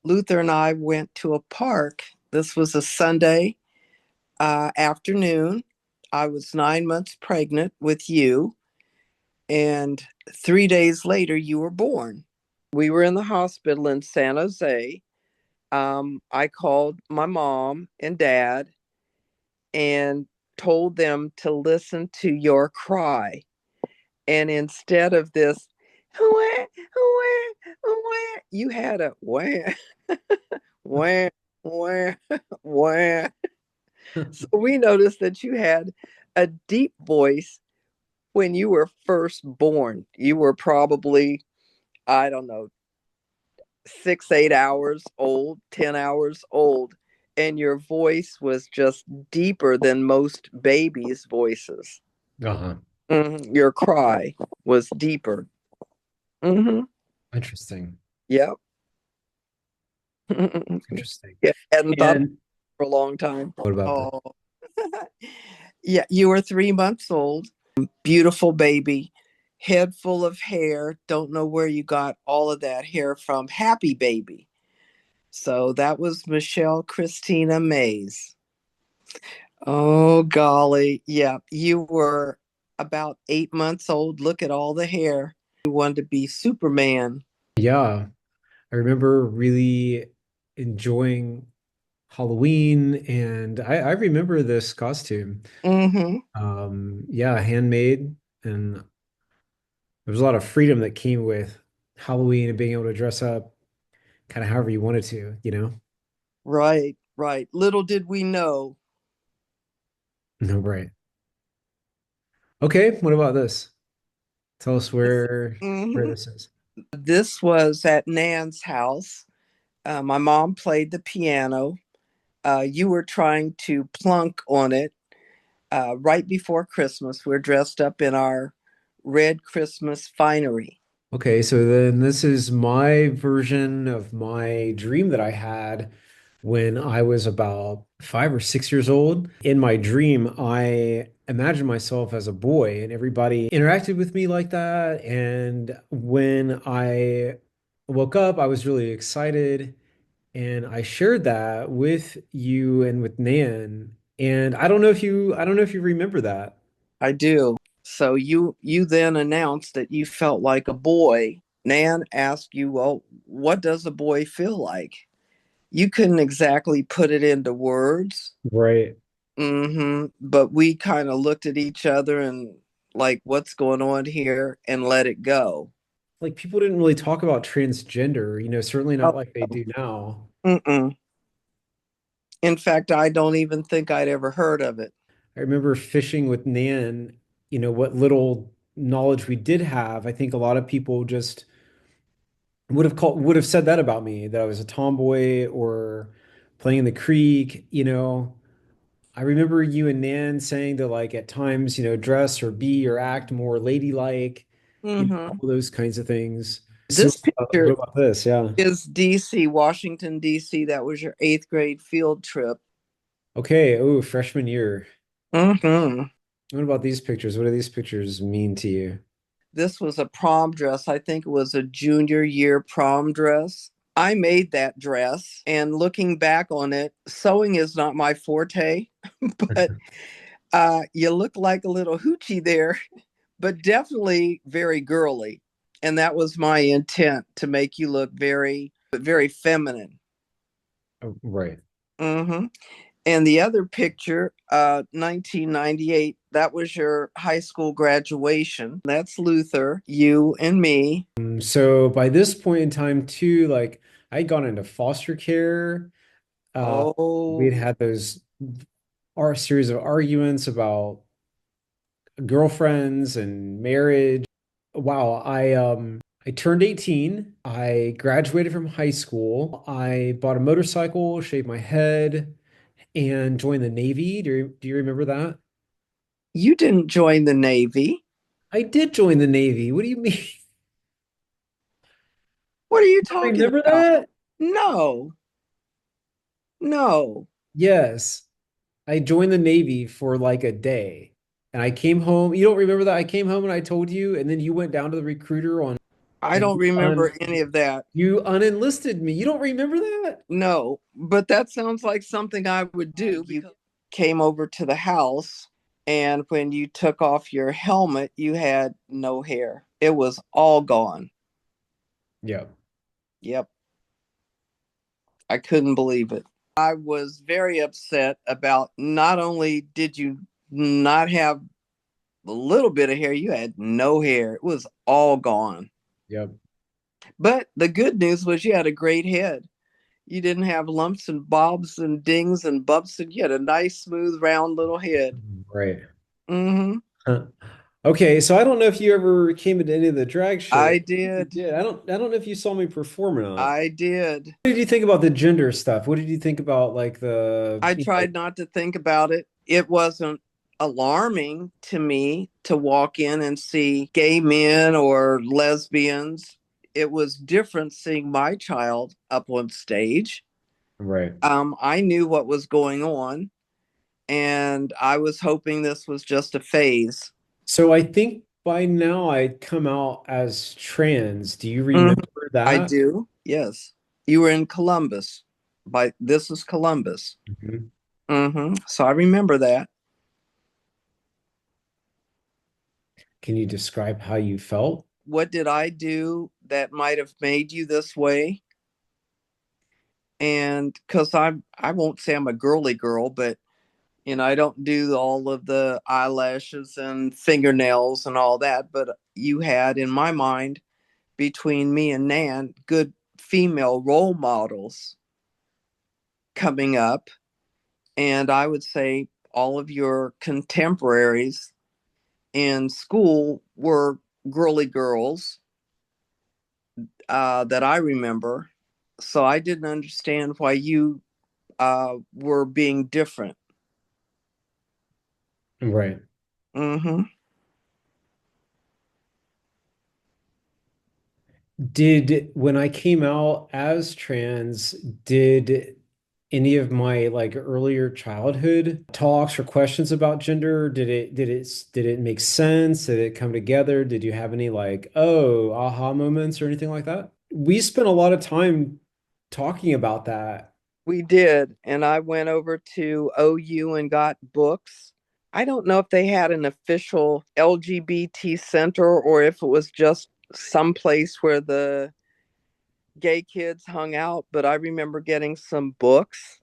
Luther and I went to a park. This was a Sunday afternoon. I was 9 months pregnant with you, and 3 days later, you were born. We were in the hospital in San Jose. I called my mom and dad and told them to listen to your cry. And instead of this, wah, wah, wah, you had a wah, wah, wah, wah. So we noticed that you had a deep voice when you were first born. You were probably, I don't know, 6, 8 hours old, 10 hours old. And your voice was just deeper than most babies' voices. Uh-huh. Your cry was deeper. Hmm. Interesting. Yep. Interesting. Yeah, hadn't thought And for a long time. what about this? Oh, yeah. You were 3 months old, beautiful baby, head full of hair. Don't know where you got all of that hair from. Happy baby. So that was Michelle Christina Mays. Oh, golly. Yeah. You were about 8 months old. Look at all the hair. You wanted to be Superman. Yeah, I remember really enjoying Halloween, and I remember this costume. Mm-hmm. Yeah, handmade, and there was a lot of freedom that came with Halloween and being able to dress up kind of however you wanted to, you know? Right, right. Little did we know. No, right. Okay, what about this? Tell us where Mhm. this is. This was at Nan's house. My mom played the piano. You were trying to plunk on it right before Christmas. We're dressed up in our red Christmas finery. Okay, so then this is my version of my dream that I had when I was about 5 or 6 years old. In my dream, I imagined myself as a boy, and everybody interacted with me like that. And when I woke up, I was really excited, and I shared that with you and with Nan. And I don't know if you remember that. I do. So you then announced that you felt like a boy. Nan asked you, "Well, what does a boy feel like?" You couldn't exactly put it into words. Right. But we kind of looked at each other and like, what's going on here, and let it go. Like people didn't really talk about transgender, certainly Oh, not like they do now. mm-mm. In fact, I don't even think I'd ever heard of it. I remember fishing with Nan, what little knowledge we did have. I think a lot of people just would have said that about me, that I was a tomboy or playing in the creek. I remember you and Nan saying that like at times, dress or be or act more ladylike, Hmm. all those kinds of things. So This what picture about this? Yeah. is DC, Washington, DC. That was your eighth grade field trip. Okay. Oh, freshman year. Hmm. What about these pictures? What do these pictures mean to you? This was a prom dress. I think it was a junior year prom dress. I made that dress, and looking back on it, sewing is not my forte, but you look like a little hoochie there, but definitely very girly. And that was my intent, to make you look very, very feminine. Oh, right. Hmm. And the other picture, 1998, that was your high school graduation. That's Luther, you, and me. So by this point in time, too, like I'd gone into foster care. We'd Oh, had those our series of arguments about girlfriends and marriage. Wow, I turned 18. I graduated from high school. I bought a motorcycle, shaved my head, and joined the Navy. Do you remember that? you didn't join the Navy. I did join the Navy. What do you mean? What are you You don't talking remember about? that? No, no. Yes. I joined the Navy for like a day and I came home. You don't remember that? I came home and I told you, and then you went down to the recruiter on. I And don't remember any of that. you unenlisted me. You don't remember that? No, but that sounds like something I would do. You came over to the house, and when you took off your helmet, you had no hair. It was all gone. Yeah. Yep, I couldn't believe it. I was very upset about not only did you not have a little bit of hair, you had no hair. It was all gone. Yep. But the good news was you had a great head. You didn't have lumps and bobs and dings and bumps, and you had a nice, smooth, round little head. Right. Mm-hmm. Huh. Okay, so I don't know if you ever came into any of the drag shows. I You did. did. I don't know if you saw me perform or not. I did. What did you think about the gender stuff? What did you think about like I tried not to think about it. It wasn't alarming to me to walk in and see gay men or lesbians. It was different seeing my child up on stage. right. I knew what was going on, and I was hoping this was just a phase. So I think by now I'd come out as trans. Do you Mhm. remember I that? do. Yes. You were in Columbus. By this is Columbus. Mhm. So I remember that. Can you describe how you felt? What did I do that might have made you this way? And because I won't say I'm a girly girl, but I don't do all of the eyelashes and fingernails and all that. But you had, in my mind, between me and Nan, good female role models coming up. And I would say all of your contemporaries in school were girly girls that I remember. So I didn't understand why you were being different. Right. Mm-hmm. When I came out as trans, did any of my like earlier childhood talks or questions about gender, did it make sense? Did it come together? Did you have any like, oh, aha moments or anything like that? We spent a lot of time talking about that. We did. And I went over to OU and got books. I don't know if they had an official LGBT center or if it was just some place where the gay kids hung out, but I remember getting some books,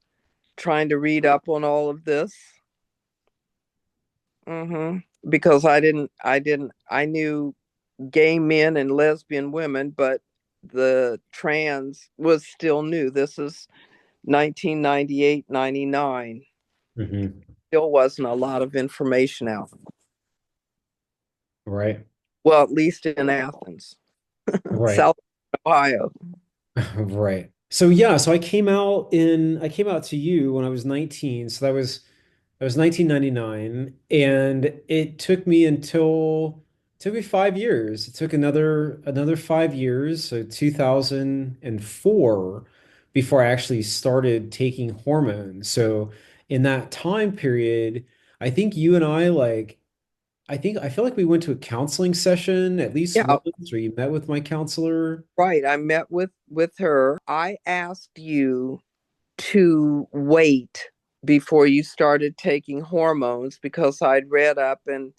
trying to read up on all of this. Because I knew gay men and lesbian women, but the trans was still new. This is 1998, 99. Mhm. Still wasn't a lot of information out. Right. Well, at least in Athens, Right. South Ohio. Right. So yeah, so I came out to you when I was 19. So that was 1999, and it took me 5 years. It took another 5 years, so 2004 before I actually started taking hormones. So in that time period, I think you and I I feel like we went to a counseling session at least Yeah, once, or you met with my counselor. right. I met with her. I asked you to wait before you started taking hormones because I'd read up and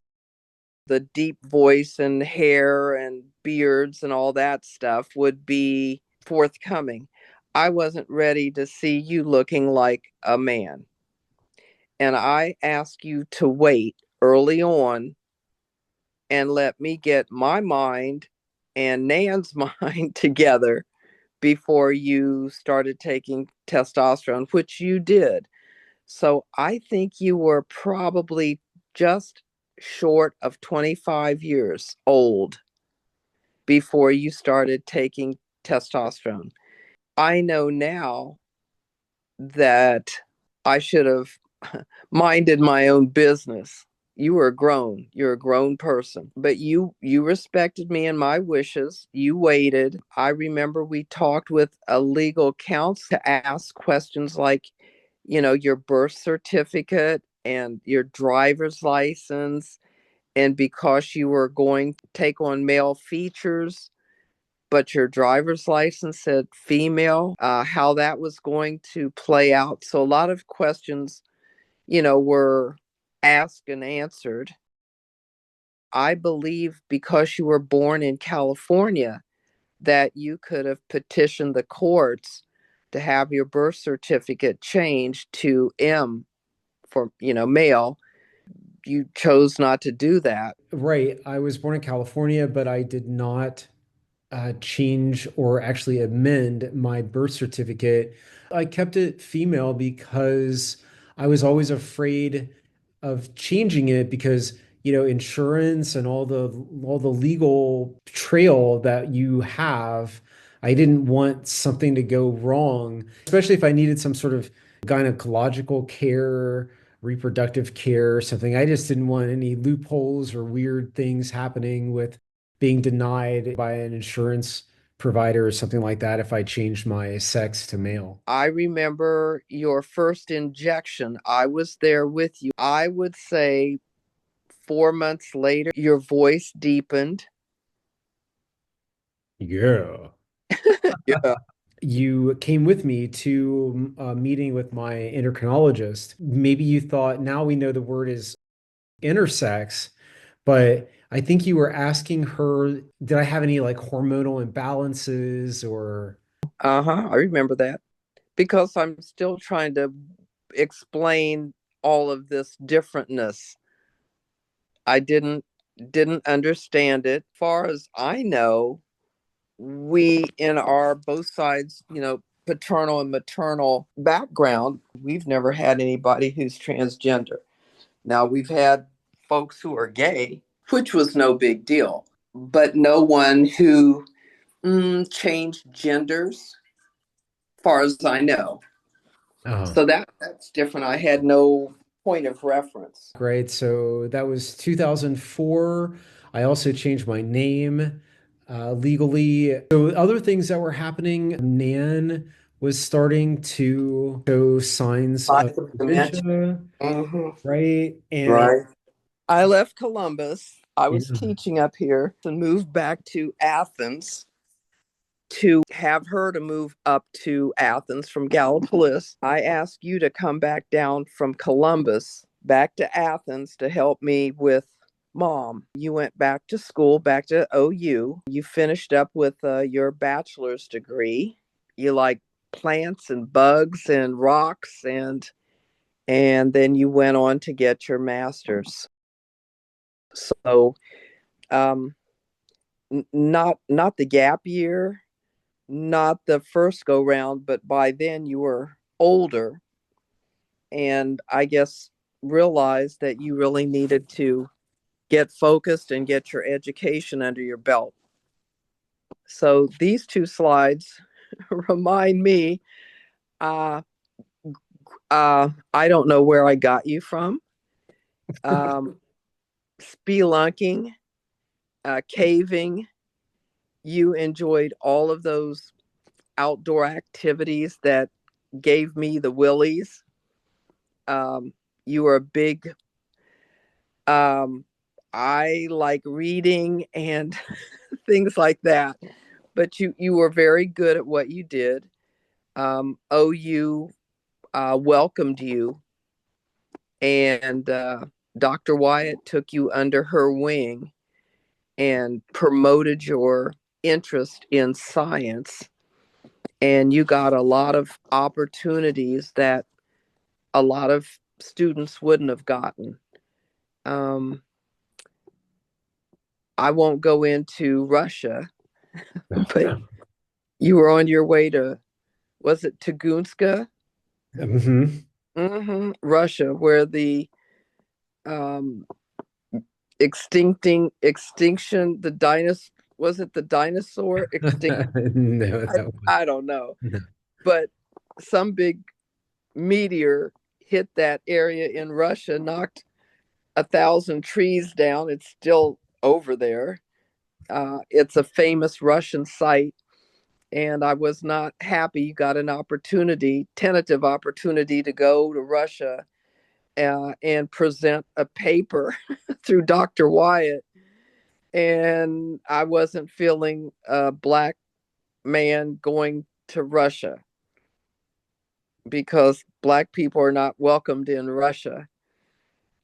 the deep voice and hair and beards and all that stuff would be forthcoming. I wasn't ready to see you looking like a man. And I asked you to wait early on and let me get my mind and Nan's mind together before you started taking testosterone, which you did. So I think you were probably just short of 25 years old before you started taking testosterone. I know now that I should have minded my own business. You were grown. You're a grown person, but you respected me and my wishes. You waited. I remember we talked with a legal counsel to ask questions like, your birth certificate and your driver's license, and because you were going to take on male features, but your driver's license said female, how that was going to play out. So a lot of questions, were asked and answered. I believe because you were born in California, that you could have petitioned the courts to have your birth certificate changed to M for, male. You chose not to do that. Right. I was born in California, but I did not change or actually amend my birth certificate. I kept it female because I was always afraid of changing it because, insurance and all the legal trail that you have, I didn't want something to go wrong, especially if I needed some sort of gynecological care, reproductive care or something. I just didn't want any loopholes or weird things happening with being denied by an insurance provider or something like that if I changed my sex to male. I remember your first injection. I was there with you. I would say 4 months later, your voice deepened. Yeah. Yeah. You came with me to a meeting with my endocrinologist. Maybe you thought now we know the word is intersex, but I think you were asking her, did I have any like hormonal imbalances or I remember that because I'm still trying to explain all of this differentness. I didn't understand it. Far as I know, we in our both sides, paternal and maternal background, we've never had anybody who's transgender. Now we've had folks who are gay, which was no big deal, but no one who changed genders, far as I know. oh, So that's different. I had no point of reference. great. So that was 2004. I also changed my name legally. So other things that were happening, Nan was starting to show signs of Signs of dementia. dementia, Hmm. right? And Right. I left Columbus. I was yeah. teaching up here and moved back to Athens to have her to move up to Athens from Gallipolis. I asked you to come back down from Columbus back to Athens to help me with mom. You went back to school, back to OU. You finished up with your bachelor's degree. You like plants and bugs and rocks, and then you went on to get your master's. So um, not the gap year, not the first go round, but by then you were older, and I guess realized that you really needed to get focused and get your education under your belt. So these two slides remind me. Uh, I don't know where I got you from. Um, Spelunking, caving. You enjoyed all of those outdoor activities that gave me the willies. You were a big, um, I like reading and things like that, but you were very good at what you did. OU welcomed you, and Dr. Wyatt took you under her wing and promoted your interest in science. And you got a lot of opportunities that a lot of students wouldn't have gotten. Um, I won't go into Russia, but you were on your way to, was it Tugunska? Mhm. Russia, where the um, extinction, the dinosaur, was it the dinosaur extinct? No, I, that was I don't know, no. but some big meteor hit that area in Russia, knocked 1,000 trees down. It's still over there. It's a famous Russian site, and I was not happy. You got an opportunity, tentative opportunity, to go to Russia and present a paper through Dr. Wyatt. and I wasn't feeling a black man going to Russia because black people are not welcomed in Russia.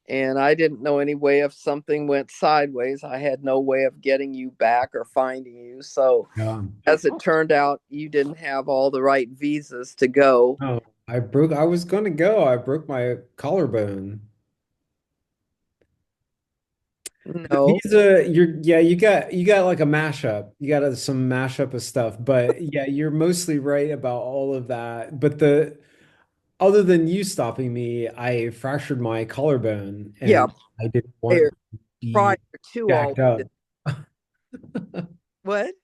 And I didn't know any way if something went sideways. I had no way of getting you back or finding you. So, Yeah. as it turned out, you didn't have all the right visas to go. Oh, I was gonna go. I broke my collarbone. The No, visa, yeah, you got like a mashup. You got some mashup of stuff, but yeah, you're mostly right about all of that. But the other than you stopping me, I fractured my collarbone yeah, and I didn't want prior, to prior be to all jacked up. what?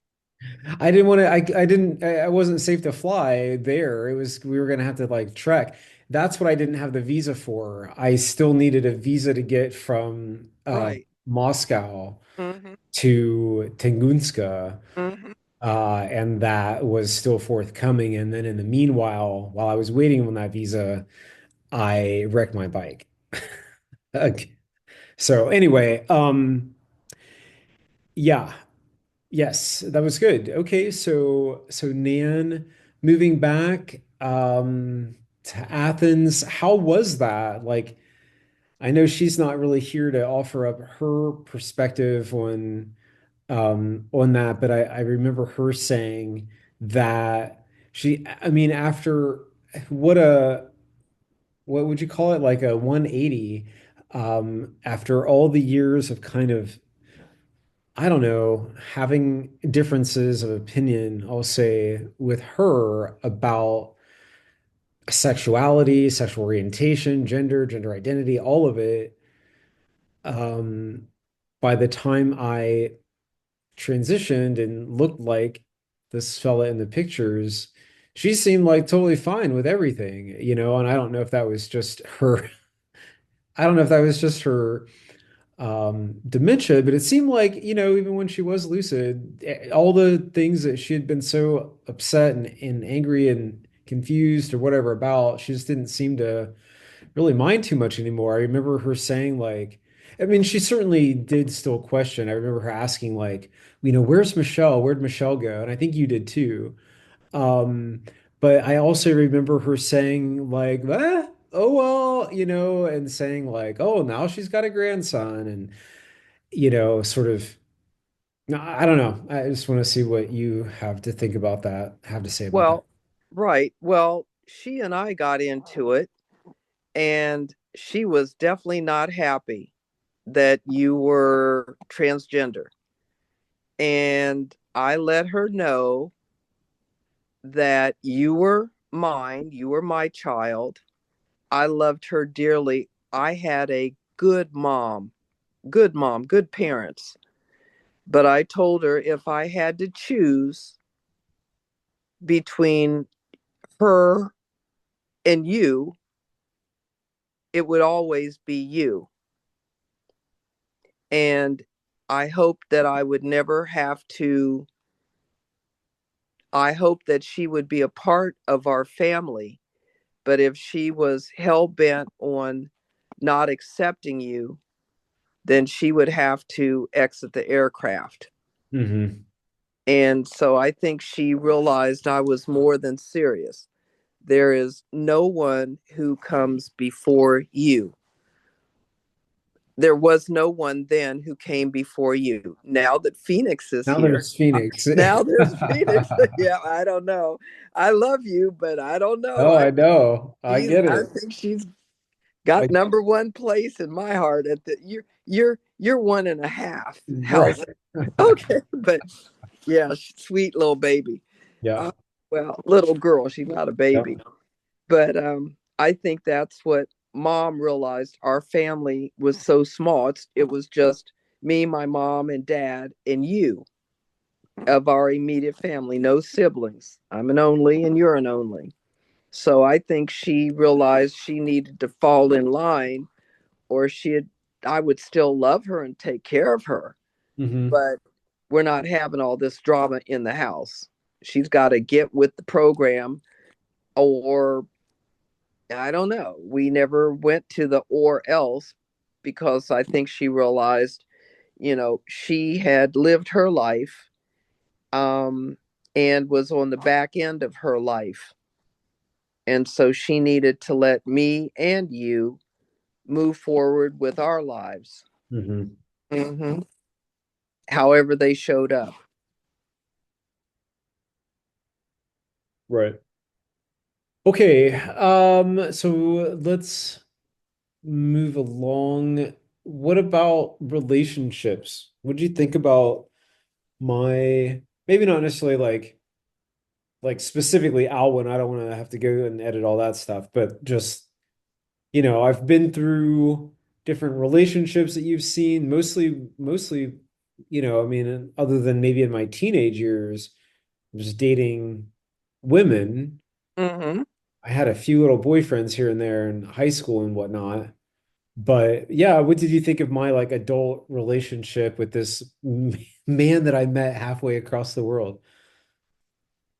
I didn't want to, I didn't, I wasn't safe to fly there. We were going to have to like trek. That's what I didn't have the visa for. I still needed a visa to get from Right. Moscow Hmm. to Tunguska. Hmm. And that was still forthcoming. And then in the meanwhile, while I was waiting on that visa, I wrecked my bike. Okay. So anyway, yeah, yes, that was good. Okay, so Nan, moving back to Athens, how was that? Like, I know she's not really here to offer up her perspective on that, but I remember her saying that I mean, after what a what would you call it? Like a 180, after all the years of kind of, I don't know, having differences of opinion, I'll say, with her about sexuality, sexual orientation, gender identity, all of it. Um, by the time I transitioned and looked like this fella in the pictures, she seemed like totally fine with everything, and I don't know if that was just her, I don't know if that was just her dementia, but it seemed like, even when she was lucid, all the things that she had been so upset and angry and confused or whatever about, she just didn't seem to really mind too much anymore. I remember her saying, like, I mean, she certainly did still question. I remember her asking, like, where's Michelle? Where'd Michelle go? And I think you did too. Um, but I also remember her saying, like, oh well, and saying like, oh, now she's got a grandson, and sort of. No, I don't know. I just want to see what you have to think about that, have to say about that. Well, right. Well, she and I got into it, and she was definitely not happy that you were transgender. And I let her know that you were mine, you were my child. I loved her dearly. I had a good mom, good parents. But I told her if I had to choose between her and you, it would always be you. And I hope that I would never have to, I hope that she would be a part of our family. But if she was hell bent on not accepting you, then she would have to exit the aircraft. Hmm. And so I think she realized I was more than serious. There is no one who comes before you. There was no one then who came before you. Now that Phoenix is Now here, there's Phoenix. now there's Phoenix. Yeah, I don't know. I love you, but I don't know. Oh, I know. I get I it. think she's got I number one place in my heart. At the you're one and a half. right. How's it? Okay, but yeah, sweet little baby. Yeah. Uh, well, little girl. She's not a baby. Yep. But I think that's what mom realized. Our family was so small. It was just me, my mom, and dad, and you of our immediate family. No siblings. I'm an only, and you're an only. So I think she realized she needed to fall in line, or I would still love her and take care of her, Hmm. but we're not having all this drama in the house. She's got to get with the program, or I don't know. We never went to the or else because I think she realized she had lived her life, um, and was on the back end of her life. And so she needed to let me and you move forward with our lives, Hmm. hmm however they showed up. Right. Okay. So let's move along. What about relationships? What do you think about my, maybe not necessarily like specifically Alwyn? I don't want to have to go and edit all that stuff, but just, I've been through different relationships that you've seen, mostly, I mean, other than maybe in my teenage years, just dating women. hmm I had a few little boyfriends here and there in high school and whatnot. But yeah, what did you think of my like adult relationship with this man that I met halfway across the world?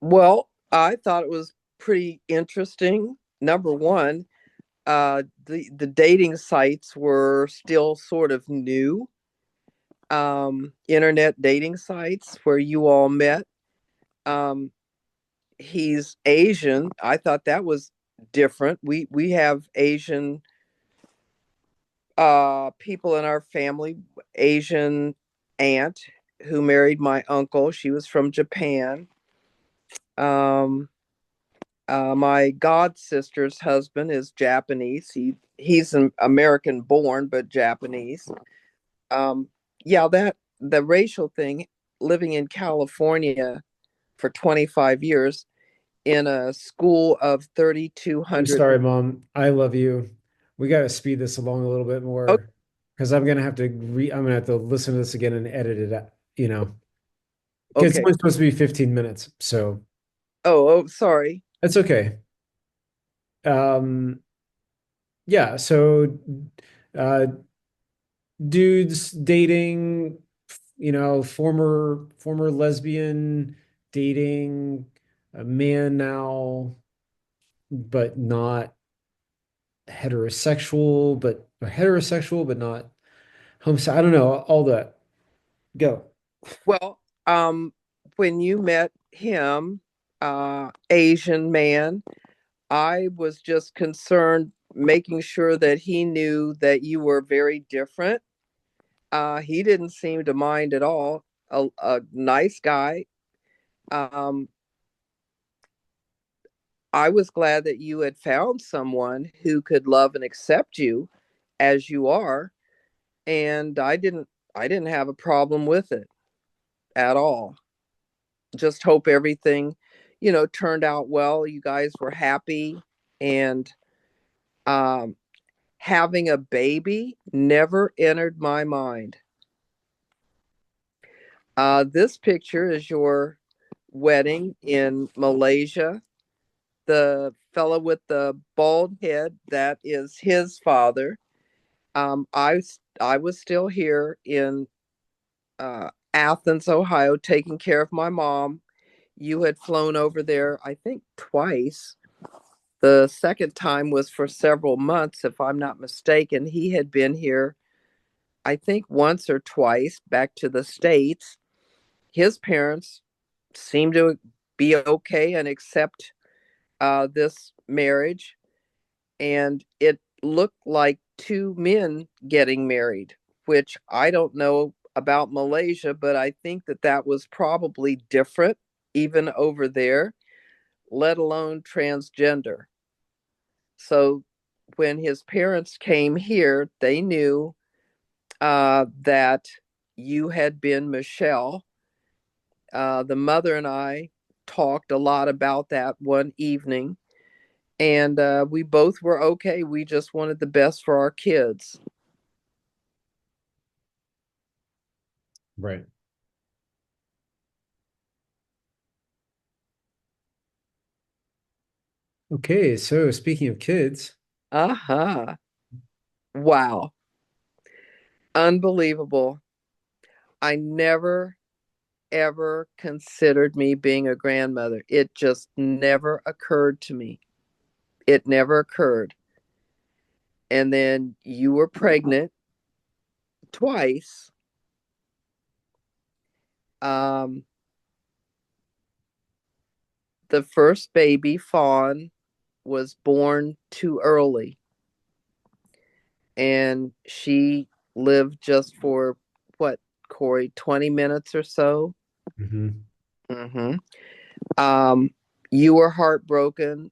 Well, I thought it was pretty interesting. Number one, the dating sites were still sort of new. Internet dating sites where you all met. Um, he's Asian. I thought that was different. We have Asian people in our family. Asian aunt who married my uncle. She was from Japan. Um, my god sister's husband is Japanese. He's an American born but Japanese. Um, yeah, that the racial thing. Living in California for 25 years in a school of I'm 3,200. sorry, Mom. I love you. We got to speed this along a little bit Oh, more because I'm gonna have to listen to this again and edit it out, because it's okay. only supposed to be 15 minutes. So Oh, sorry. that's okay. Um, yeah, so uh dudes dating, former lesbian dating a man now, but not heterosexual, but or heterosexual, but not homosexual. I don't know, all that. Go. Well, when you met him, Asian man, I was just concerned making sure that he knew that you were very different. He didn't seem to mind at all. A nice guy. Um, I was glad that you had found someone who could love and accept you as you are, and I didn't have a problem with it at all. Just hope everything, turned out well. You guys were happy, and um, having a baby never entered my mind. This picture is your wedding in Malaysia. The fellow with the bald head, that is his father. I was still here in Athens, Ohio, taking care of my mom. You had flown over there, I think, twice. The second time was for several months, if I'm not mistaken. He had been here, I think, once or twice back to the States. His parents seemed to be okay and accept this marriage. And it looked like two men getting married, which I don't know about Malaysia, but I think that that was probably different even over there, let alone transgender. So when his parents came here, they knew that you had been Michelle. The mother and I talked a lot about that one evening, and we both were okay. We just wanted the best for our kids. Right. Okay, so speaking of kids, Uh-huh. Wow. Unbelievable. I never ever considered me being a grandmother. It just never occurred to me. It never occurred. And then you were pregnant twice. Um, the first baby, Fawn, was born too early, and she lived just for what, Cory, 20 minutes or so. Hmm. Mm-hmm. Um, you were heartbroken.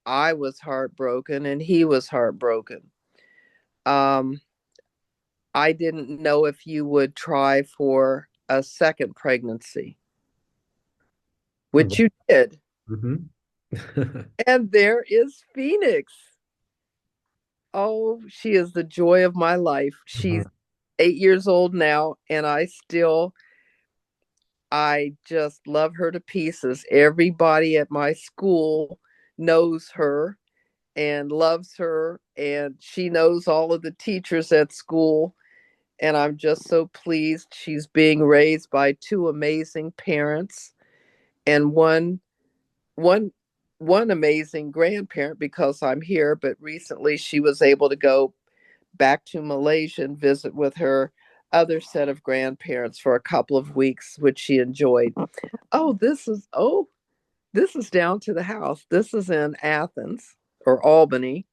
I was heartbroken, and he was heartbroken. Um, I didn't know if you would try for a second pregnancy, which you did. Hmm. And there is Phoenix. Oh, she is the joy of my life. She's 8 years old now, and I just love her to pieces. Everybody at my school knows her and loves her, and she knows all of the teachers at school. And I'm just so pleased she's being raised by two amazing parents and one one amazing grandparent because I'm here. But recently she was able to go back to Malaysia and visit with her other set of grandparents for a couple of weeks, which she enjoyed. Oh, this is down to the house. This is in Athens or Albany.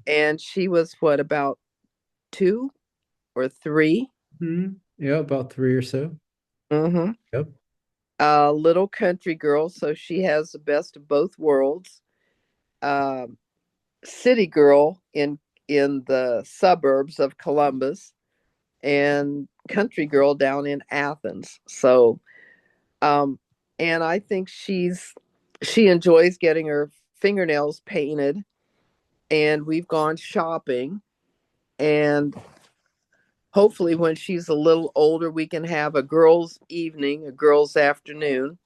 And she was what, about 2 or 3? Yeah, about three or so. Mm-hmm. Yep. A little country girl, so she has the best of both worlds. Um, City girl in the suburbs of Columbus, and country girl down in Athens. So, um, and I think she enjoys getting her fingernails painted, and we've gone shopping, and hopefully when she's a little older we can have a girls evening, a girls afternoon,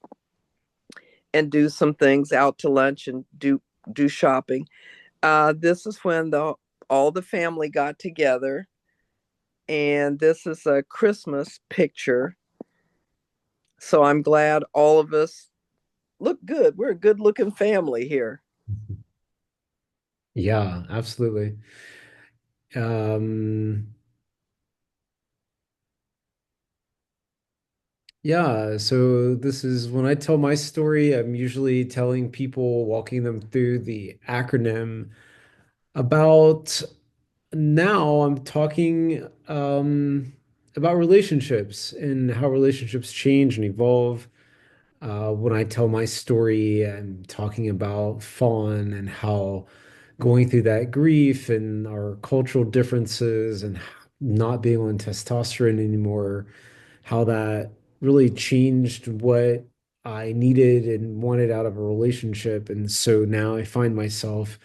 and do some things out to lunch and do shopping. This is when the all the family got together, and this is a Christmas picture. So I'm glad all of us look good. We're a good looking family here. Yeah, absolutely. Um, yeah, so this is when I tell my story, I'm usually telling people, walking them through the acronym. About now, I'm talking about relationships and how relationships change and evolve. When I tell my story, I'm talking about Fawn and how going through that grief and our cultural differences and not being on testosterone anymore, how that really changed what I needed and wanted out of a relationship. And so now I find myself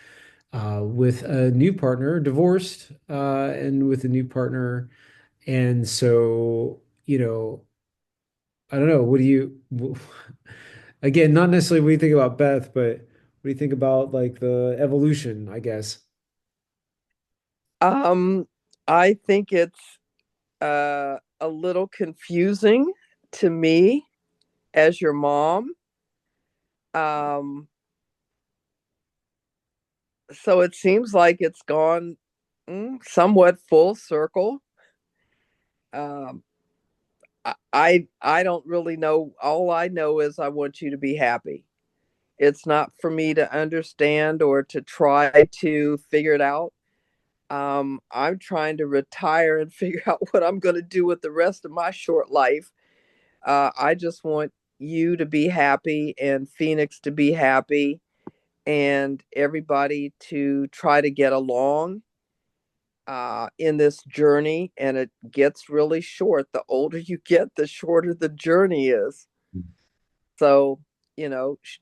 with a new partner, divorced, and with a new partner. And so, I don't know. What do you, again, not necessarily what do you think about Beth, but what do you think about like the evolution, I guess? Um, I think it's a little confusing to me as your mom. Um, so it seems like it's gone somewhat full circle. Um, I don't really know. All I know is I want you to be happy. It's not for me to understand or to try to figure it out. I'm trying to retire and figure out what I'm going to do with the rest of my short life. I just want you to be happy and Phoenix to be happy and everybody to try to get along in this journey. And it gets really short. The older you get, the shorter the journey is. So,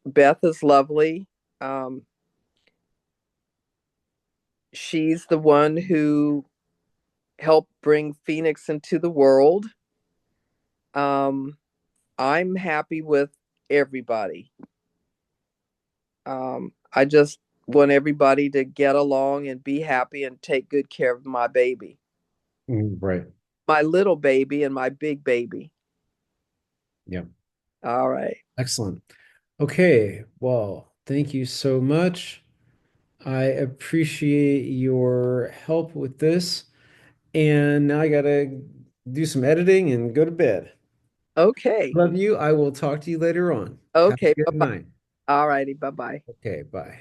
Beth is lovely. Um, she's the one who helped bring Phoenix into the world. Um, I'm happy with everybody. I just want everybody to get along and be happy and take good care of my baby, Right. my little baby and my big baby. Yeah. All right. Excellent. Okay. Well, thank you so much. I appreciate your help with this. And now I gotta do some editing and go to bed. Okay. Love you. I will talk to you later on. Have Okay. a good Bye-bye. night. All righty. Bye-bye. Okay, bye.